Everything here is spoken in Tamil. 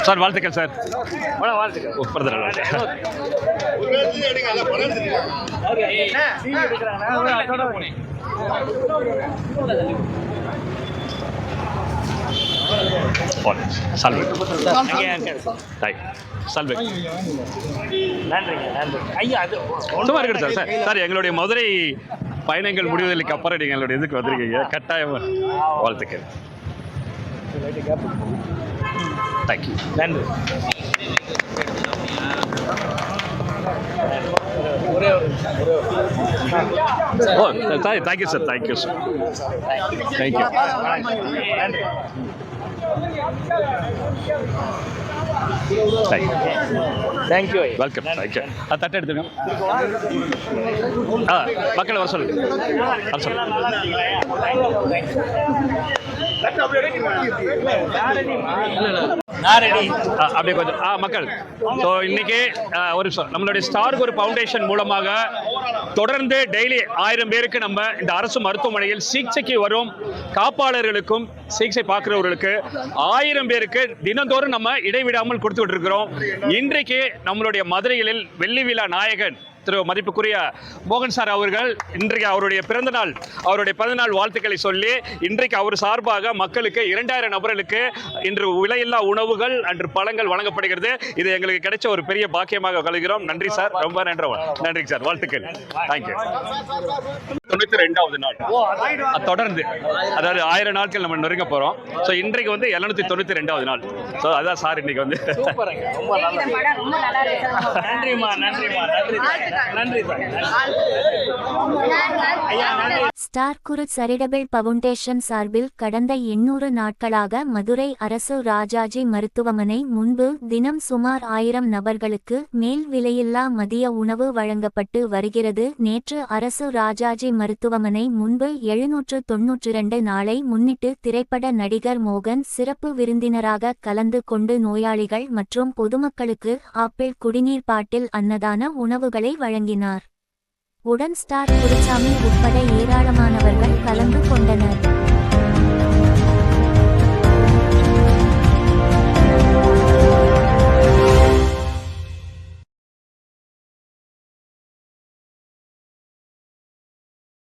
சார் வாழ்த்துக்கள் சார். வாழ்த்துக்கள். சார் எங்களுடைய மதுரை பயணங்கள் முடிவதற்கு அப்புறம் நீங்கள் எங்களுடைய இதுக்கு வந்திருக்கீங்க. கட்டாயம் வாழ்த்துக்கள். தேங்க்யூ. நன்றி. Oh thank you sir. Thank you sir. Thank you. Thank you. Welcome. Thank you. தட்டை எடுத்துங்க. மக்களை வர சொல்லுங்க. அப்படியே கொஞ்சம் மக்கள் இன்னைக்கு ஒரு நம்மளுடைய ஸ்டார் ஒரு ஃபவுண்டேஷன் மூலமாக தொடர்ந்து டெய்லி 1000 பேருக்கு நம்ம இந்த அரசு மருத்துவமனையில் சிகிச்சைக்கு வரும் காப்பாளர்களுக்கும் சிகிச்சை பார்க்கிறவர்களுக்கு 1000 பேருக்கு தினந்தோறும் நம்ம இடைவிடாமல் கொடுத்துட்டு இருக்கிறோம். இன்றைக்கு நம்மளுடைய மதுரையில் வெள்ளி விழா நாயகன் திரு மதிப்புக்குரிய மோகன் சார் அவர்கள் இன்றைக்கு அவருடைய பிறந்தநாள் வாழ்த்துக்களை சொல்லி இன்றைக்கு அவர் சார்பாக மக்களுக்கு 2000 நபர்களுக்கு இன்று விலையில்லா உணவுகள் அன்று பழங்கள் வழங்கப்படுகிறது. இது எங்களுக்கு கிடைச்ச ஒரு பெரிய பாக்கியமாக கருதுகிறோம். நன்றி சார். ரொம்ப நன்றி சார். வாழ்த்துக்கள். தேங்க்யூ. 92வது நாள் தொடர்ந்து, அதாவது 1000 நாட்கள் நம்ம நெருங்க போறோம். ஸோ இன்றைக்கு 792வது நாள். ஸோ அதான் சார் இன்னைக்கு ஸ்டார் குரு சேரிட்டபிள் ஃபவுண்டேஷன் சார்பில் கடந்த 800 நாட்களாக மதுரை அரசு ராஜாஜி மருத்துவமனை முன்பு தினம் சுமார் 1000 நபர்களுக்கு மேல் விலையில்லா மதிய உணவு வழங்கப்பட்டு வருகிறது. நேற்று அரசு ராஜாஜி மருத்துவமனை முன்பு 792 நாளை முன்னிட்டு திரைப்பட நடிகர் மோகன் சிறப்பு விருந்தினராக கலந்து கொண்டு நோயாளிகள் மற்றும் பொதுமக்களுக்கு ஆப்பிள் குடிநீர் பாட்டில் அன்னதான உணவுகளை வழங்கினார். உடன் ஸ்டார் குருசாமி உட்பட ஏராளமானவர்கள் கலந்து கொண்டனர்.